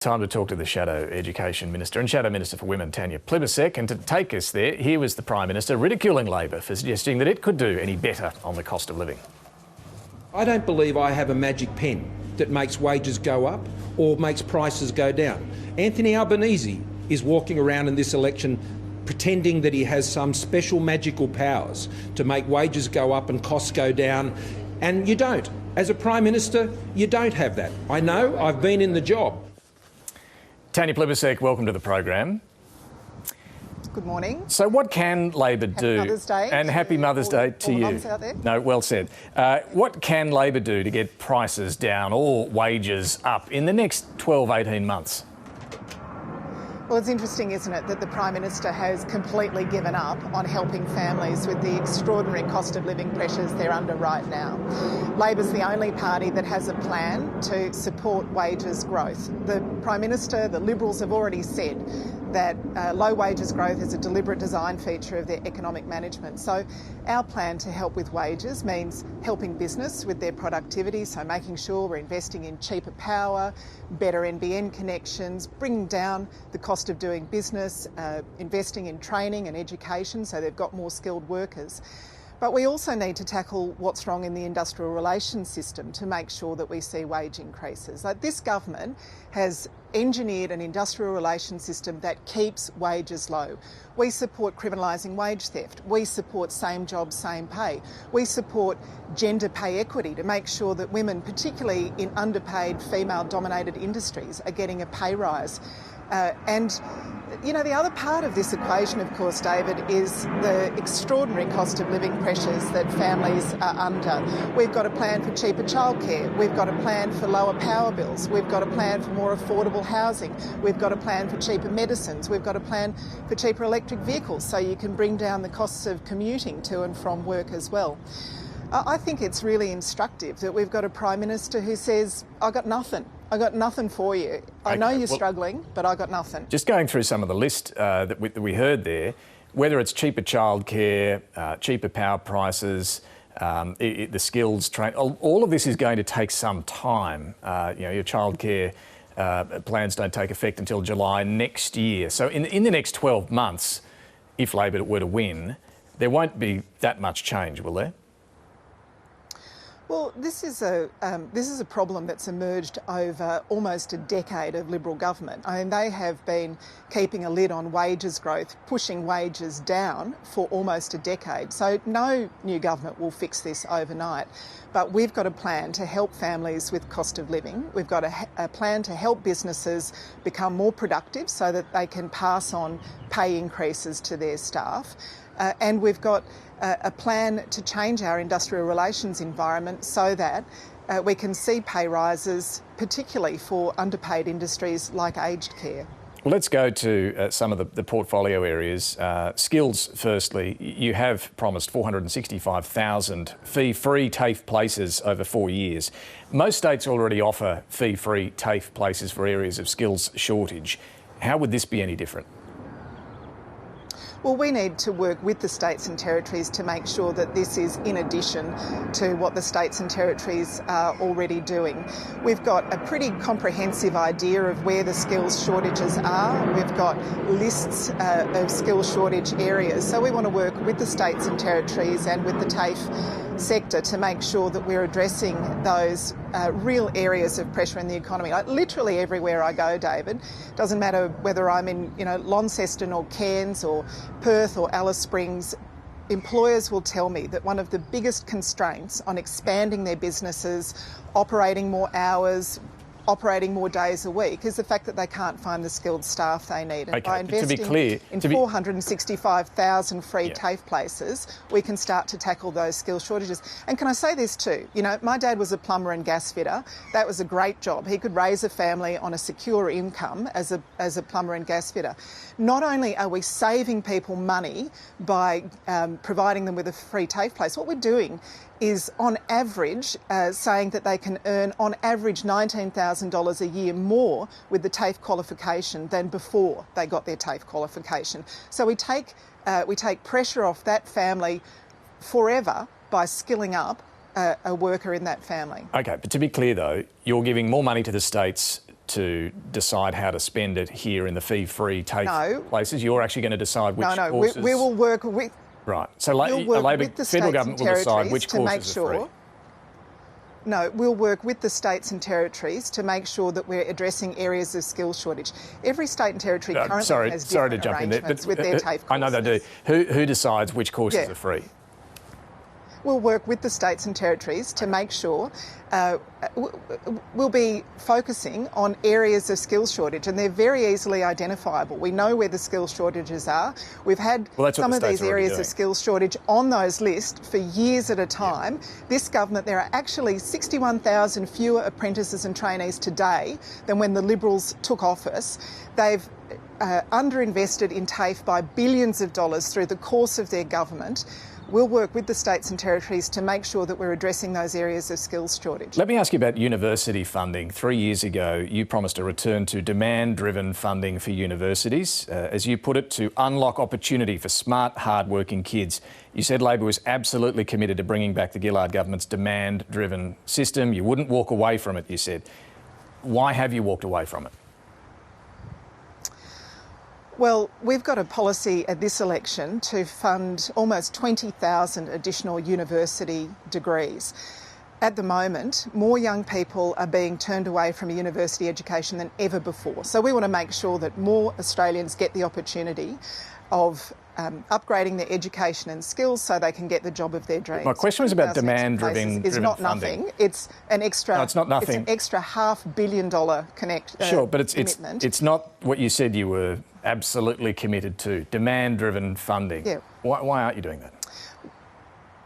Time to talk to the Shadow Education Minister and Shadow Minister for Women, Tanya Plibersek. And to take us there, here was the Prime Minister ridiculing Labor for suggesting that it could do any better on the cost of living. I don't believe I have a magic pen that makes wages go up or makes prices go down. Anthony Albanese is walking around in this election pretending that he has some special magical powers to make wages go up and costs go down, and you don't. As a Prime Minister, you don't have that. I know, I've been in the job. Tanya Plibersek, welcome to the program. Good morning. So what can Labor do? Happy Mother's Day. And happy Mother's Day to you. Mums out there. No, well said. What can Labor do to get prices down or wages up in the next 12, 18 months? Well, it's interesting, isn't it, that the Prime Minister has completely given up on helping families with the extraordinary cost of living pressures they're under right now. Labor's the only party that has a plan to support wages growth. The Prime Minister, the Liberals have already said that low wages growth is a deliberate design feature of their economic management. So our plan to help with wages means helping business with their productivity, so making sure we're investing in cheaper power, better NBN connections, bringing down the cost of doing business, investing in training and education so they've got more skilled workers. But we also need to tackle what's wrong in the industrial relations system to make sure that we see wage increases. Like, this government has engineered an industrial relations system that keeps wages low. We support criminalising wage theft. We support same job, same pay. We support gender pay equity to make sure that women, particularly in underpaid female-dominated industries, are getting a pay rise. And, you know, the other part of this equation, of course, David, is the extraordinary cost of living pressures that families are under. We've got a plan for cheaper childcare. We've got a plan for lower power bills. We've got a plan for more affordable housing. We've got a plan for cheaper medicines. We've got a plan for cheaper electric vehicles so you can bring down the costs of commuting to and from work as well. I think it's really instructive that we've got a Prime Minister who says, "I got nothing. I got nothing for you. I know you're struggling, but I got nothing." Just going through some of the list that we heard there, whether it's cheaper childcare, cheaper power prices, the skills train, all of this is going to take some time. Your childcare plans don't take effect until July next year. So in the next 12 months, if Labor were to win, there won't be that much change, will there? Well, this is a problem that's emerged over almost a decade of Liberal government. I mean, they have been keeping a lid on wages growth, pushing wages down for almost a decade. So no new government will fix this overnight. But we've got a plan to help families with cost of living. We've got a plan to help businesses become more productive so that they can pass on pay increases to their staff. And we've got a plan to change our industrial relations environment so that we can see pay rises, particularly for underpaid industries like aged care. Well, let's go to some of the portfolio areas. Skills, firstly. You have promised 465,000 fee-free TAFE places over 4 years. Most states already offer fee-free TAFE places for areas of skills shortage. How would this be any different? Well, we need to work with the states and territories to make sure that this is in addition to what the states and territories are already doing. We've got a pretty comprehensive idea of where the skills shortages are. We've got lists of skills shortage areas. So we want to work with the states and territories and with the TAFE sector to make sure that we're addressing those real areas of pressure in the economy. Like, literally everywhere I go, David, doesn't matter whether I'm in Launceston or Cairns or Perth or Alice Springs, employers will tell me that one of the biggest constraints on expanding their businesses, operating more hours, operating more days a week, is the fact that they can't find the skilled staff they need. And by investing in 465,000 free TAFE places, we can start to tackle those skill shortages. And can I say this too? You know, my dad was a plumber and gas fitter. That was a great job. He could raise a family on a secure income as a plumber and gas fitter. Not only are we saving people money by providing them with a free TAFE place, what we're doing is on average saying that they can earn on average $19,000 a year more with the TAFE qualification than before they got their TAFE qualification. So we take pressure off that family forever by skilling up a worker in that family. Okay, but to be clear though, you're giving more money to the states to decide how to spend it here in the fee-free TAFE places. You're actually going to decide which courses... No, we will work with... Right. So the Labor federal government will decide which courses are free. No, we'll work with the states and territories to make sure that we're addressing areas of skills shortage. Every state and territory currently has different arrangements with their TAFE courses. I know they do. Who decides which courses are free? We'll work with the states and territories to make sure we'll be focusing on areas of skills shortage, and they're very easily identifiable. We know where the skills shortages are. We've had some of these areas of skills shortage on those lists for years at a time. This government, there are actually 61,000 fewer apprentices and trainees today than when the Liberals took office. They've underinvested in TAFE by billions of dollars through the course of their government. We'll work with the states and territories to make sure that we're addressing those areas of skills shortage. Let me ask you about university funding. 3 years ago, you promised a return to demand-driven funding for universities, as you put it, to unlock opportunity for smart, hard-working kids. You said Labor was absolutely committed to bringing back the Gillard government's demand-driven system. You wouldn't walk away from it, you said. Why have you walked away from it? Well, we've got a policy at this election to fund almost 20,000 additional university degrees. At the moment, more young people are being turned away from a university education than ever before. So we want to make sure that more Australians get the opportunity of upgrading their education and skills so they can get the job of their dreams. My question was about demand-driven is not funding. Nothing. It's an extra. No, it's not nothing. It's an extra $500 million Sure, but commitment. It's not what you said you were absolutely committed to. Demand-driven funding. Yeah. Why aren't you doing that?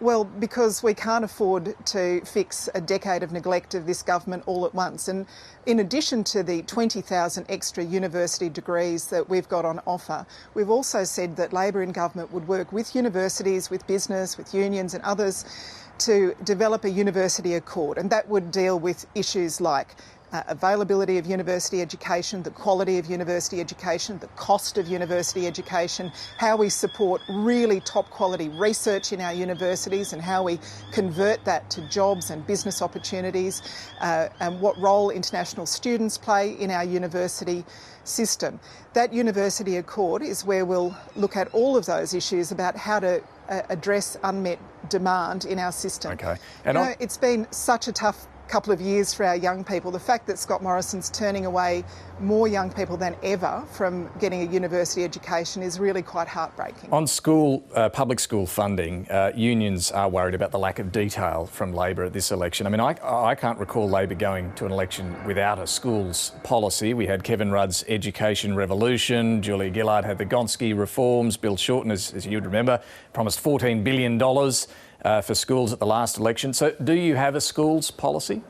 Well, because we can't afford to fix a decade of neglect of this government all at once. And in addition to the 20,000 extra university degrees that we've got on offer, we've also said that Labor in government would work with universities, with business, with unions and others to develop a university accord. And that would deal with issues like availability of university education, the quality of university education, the cost of university education, how we support really top quality research in our universities and how we convert that to jobs and business opportunities, and what role international students play in our university system. That university accord is where we'll look at all of those issues about how to address unmet demand in our system. Okay. And it's been such a tough couple of years for our young people. The fact that Scott Morrison's turning away more young people than ever from getting a university education is really quite heartbreaking. On public school funding, unions are worried about the lack of detail from Labor at this election. I mean, I can't recall Labor going to an election without a schools policy. We had Kevin Rudd's education revolution, Julia Gillard had the Gonski reforms, Bill Shorten, as you'd remember, promised $14 billion for schools at the last election. So do you have a schools policy?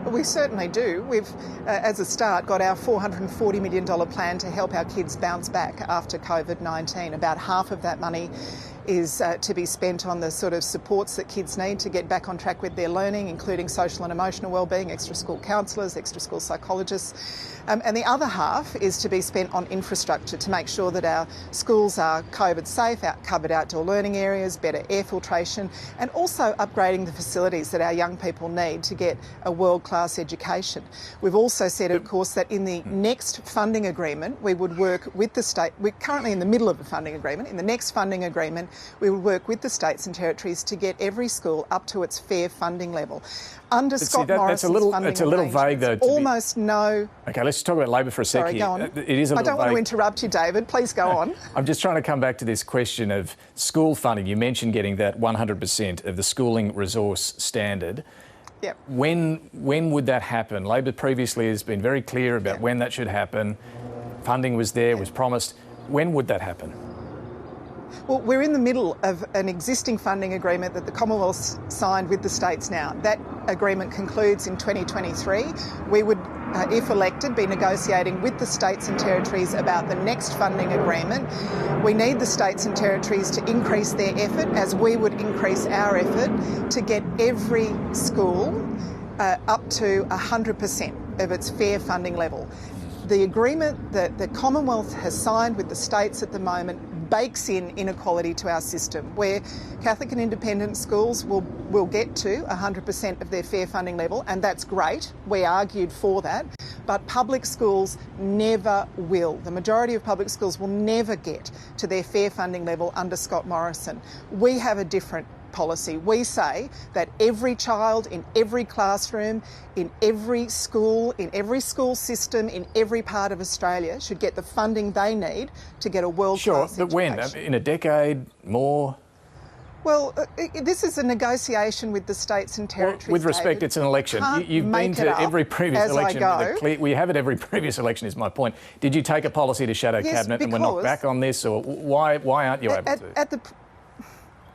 We certainly do. We've, as a start, got our $440 million plan to help our kids bounce back after COVID-19. About half of that money is to be spent on the sort of supports that kids need to get back on track with their learning, including social and emotional wellbeing, extra school counsellors, extra school psychologists. And the other half is to be spent on infrastructure to make sure that our schools are COVID safe, covered outdoor learning areas, better air filtration, and also upgrading the facilities that our young people need to get a world-class education. We've also said, of course, that in the next funding agreement, we would work with the state. We're currently in the middle of a funding agreement. In the next funding agreement, we would work with the states and territories to get every school up to its fair funding level. Under Scott Morrison's funding it's a little vague, though. Almost no. Okay, let's talk about Labor for a sec. Sorry, here. go on. It is a little I don't want to interrupt you, David. Please go on. I'm just trying to come back to this question of school funding. You mentioned getting that 100% of the schooling resource standard. Yep. When would that happen? Labor previously has been very clear about when that should happen. Funding was there, was promised. When would that happen? Well, we're in the middle of an existing funding agreement that the Commonwealth signed with the states now. That agreement concludes in 2023. We would, if elected, be negotiating with the states and territories about the next funding agreement. We need the states and territories to increase their effort, as we would increase our effort, to get every school up to 100% of its fair funding level. The agreement that the Commonwealth has signed with the states at the moment bakes in inequality to our system, where Catholic and independent schools will get to 100% of their fair funding level, and that's great. We argued for that. But public schools never will. The majority of public schools will never get to their fair funding level under Scott Morrison. We have a different policy. We say that every child in every classroom, in every school system, in every part of Australia should get the funding they need to get a world-class education. Sure, but when? In a decade? More? Well, this is a negotiation with the states and territories. Well, with respect, David, it's an election. You've been to every previous election. We have at every previous election, is my point. Did you take a policy to shadow cabinet and we're knocked back on this, or why aren't you able to?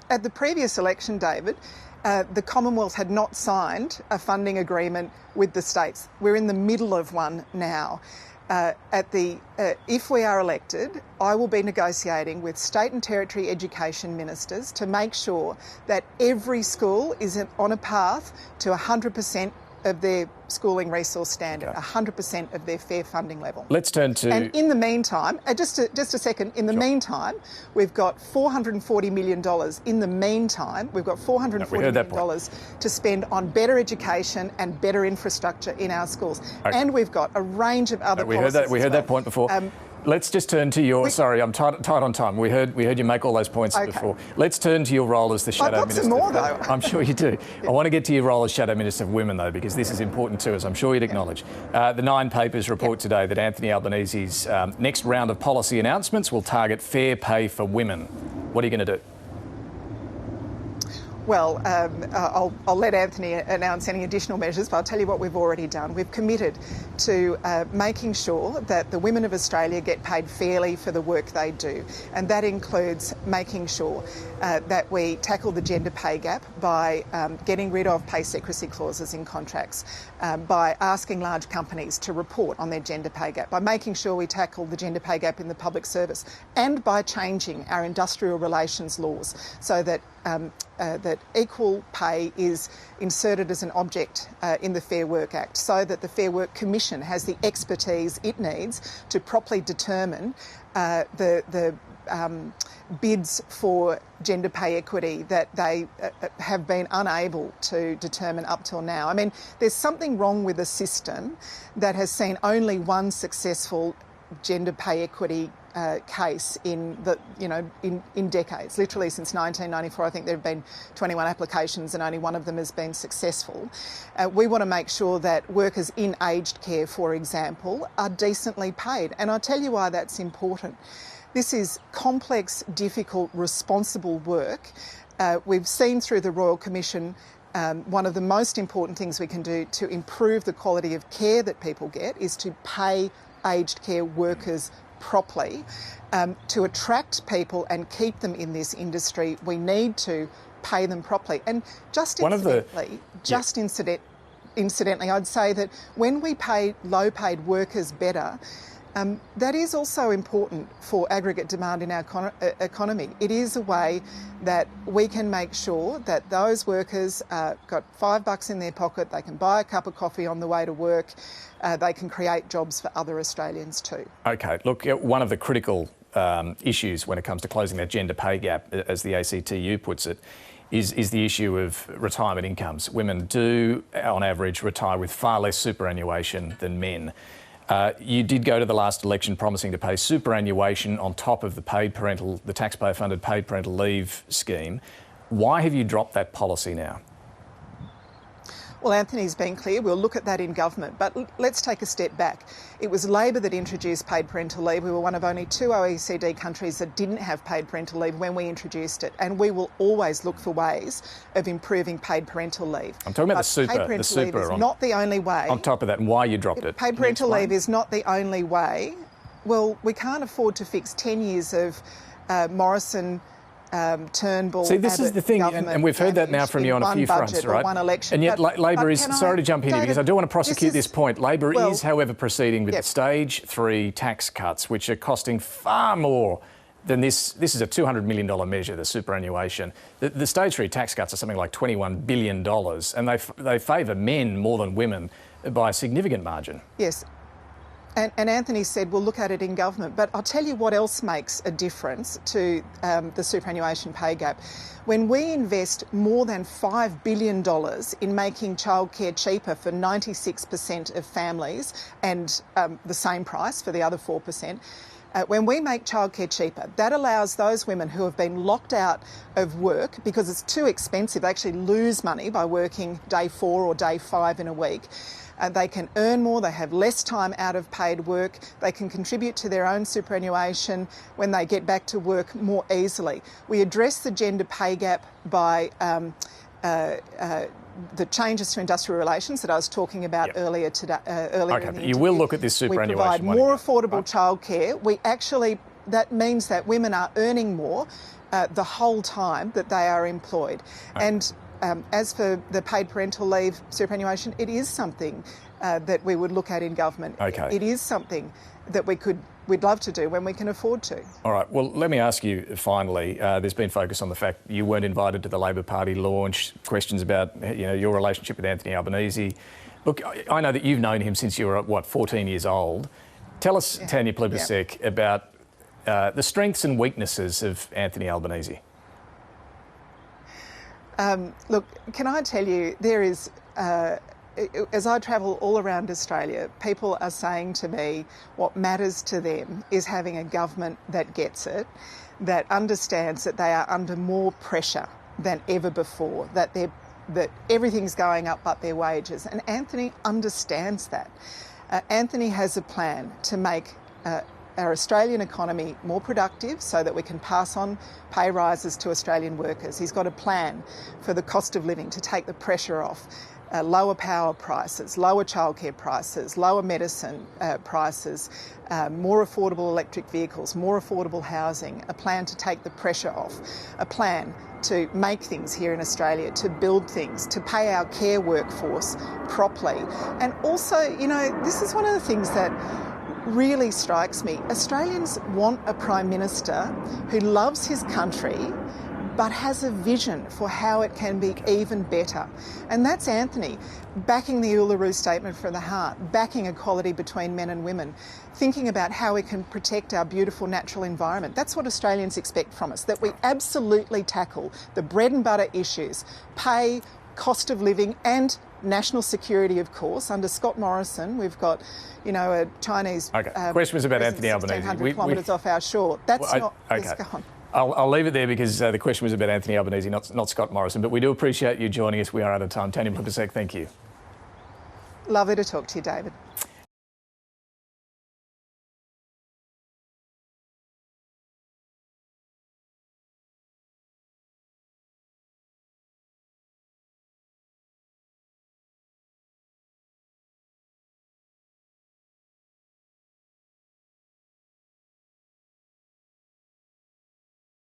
At the previous election, David, the Commonwealth had not signed a funding agreement with the states. We're in the middle of one now. If we are elected, I will be negotiating with state and territory education ministers to make sure that every school is on a path to 100% of their schooling resource standard, 100% of their fair funding level. Let's turn to... And in the meantime, just a second, in the meantime, we've got $440 million. In the meantime, we've got $440 million to spend on better education and better infrastructure in our schools. Okay. And we've got a range of other policies. We heard that point before. Let's just turn to your... Sorry, I'm tight on time. We heard you make all those points before. Let's turn to your role as the Shadow Minister. I've got some more, though. I'm sure you do. I want to get to your role as Shadow Minister of Women, though, because this is important to us. I'm sure you'd acknowledge. The Nine Papers report today that Anthony Albanese's next round of policy announcements will target fair pay for women. What are you going to do? Well, I'll let Anthony announce any additional measures, but I'll tell you what we've already done. We've committed to making sure that the women of Australia get paid fairly for the work they do. And that includes making sure that we tackle the gender pay gap by getting rid of pay secrecy clauses in contracts, by asking large companies to report on their gender pay gap, by making sure we tackle the gender pay gap in the public service, and by changing our industrial relations laws so that that equal pay is inserted as an object in the Fair Work Act, so that the Fair Work Commission has the expertise it needs to properly determine the bids for gender pay equity that they have been unable to determine up till now. I mean, there's something wrong with a system that has seen only one successful gender pay equity case in decades. Literally since 1994, I think there have been 21 applications and only one of them has been successful. We want to make sure that workers in aged care, for example, are decently paid. And I'll tell you why that's important. This is complex, difficult, responsible work. We've seen through the Royal Commission one of the most important things we can do to improve the quality of care that people get is to pay aged care workers properly. To attract people and keep them in this industry, we need to pay them properly. And just incidentally, I'd say that when we pay low-paid workers better, that is also important for aggregate demand in our economy. It is a way that we can make sure that those workers got $5 in their pocket, they can buy a cup of coffee on the way to work, they can create jobs for other Australians too. OK, look, one of the critical issues when it comes to closing that gender pay gap, as the ACTU puts it, is the issue of retirement incomes. Women do, on average, retire with far less superannuation than men. You did go to the last election promising to pay superannuation on top of the taxpayer-funded paid parental leave scheme. Why have you dropped that policy now? Well, Anthony's been clear. We'll look at that in government. But let's take a step back. It was Labor that introduced paid parental leave. We were one of only 2 OECD countries that didn't have paid parental leave when we introduced it. And we will always look for ways of improving paid parental leave. I'm talking about the super. Paid parental leave is not the only way. On top of that, and why you dropped it. Paid parental leave is not the only way. Well, we can't afford to fix 10 years of Morrison Turnbull. See, this is the thing, and we've heard that now from you on a few fronts, right? One election. And yet Labor is, sorry to jump in here because I do want to prosecute this point. Labor is, however, proceeding with the stage 3 tax cuts, which are costing far more than this. This is a $200 million measure, the superannuation. The stage 3 tax cuts are something like $21 billion, and they favour men more than women by a significant margin. Yes. And Anthony said, we'll look at it in government. But I'll tell you what else makes a difference to the superannuation pay gap. When we invest more than $5 billion in making childcare cheaper for 96% of families and the same price for the other 4%, when we make childcare cheaper, that allows those women who have been locked out of work because it's too expensive, they actually lose money by working day 4 or day 5 in a week. They can earn more, they have less time out of paid work, they can contribute to their own superannuation when they get back to work more easily. We address the gender pay gap by the changes to industrial relations that I was talking about earlier today. Okay, you will look at this superannuation. We provide more affordable childcare. We actually, that means that women are earning more the whole time that they are employed. Okay. And as for the paid parental leave superannuation, it is something that we would look at in government. Okay. It is something that we'd love to do when we can afford to. All right. Well, let me ask you finally. There's been focus on the fact you weren't invited to the Labor Party launch. Questions about your relationship with Anthony Albanese. Look, I know that you've known him since you were 14 years old. Tell us, Tanya Plibersek, about the strengths and weaknesses of Anthony Albanese. Look, can I tell you, there is, as I travel all around Australia, people are saying to me what matters to them is having a government that gets it, that understands that they are under more pressure than ever before, that everything's going up but their wages. And Anthony understands that. Anthony has a plan to make our Australian economy more productive so that we can pass on pay rises to Australian workers. He's got a plan for the cost of living to take the pressure off, lower power prices, lower childcare prices, lower medicine prices, more affordable electric vehicles, more affordable housing, a plan to take the pressure off, a plan to make things here in Australia, to build things, to pay our care workforce properly. And also, this is one of the things that really strikes me. Australians want a Prime Minister who loves his country but has a vision for how it can be even better. And that's Anthony, backing the Uluru Statement from the Heart, backing equality between men and women, thinking about how we can protect our beautiful natural environment. That's what Australians expect from us, that we absolutely tackle the bread and butter issues, pay, cost of living and national security, of course. Under Scott Morrison, we've got, a Chinese... Okay, question was about Anthony Albanese. 1,600 kilometres off our shore. That's not... Okay. Go on. I'll leave it there because the question was about Anthony Albanese, not Scott Morrison. But we do appreciate you joining us. We are out of time. Tanya Plibersek, thank you. Lovely to talk to you, David.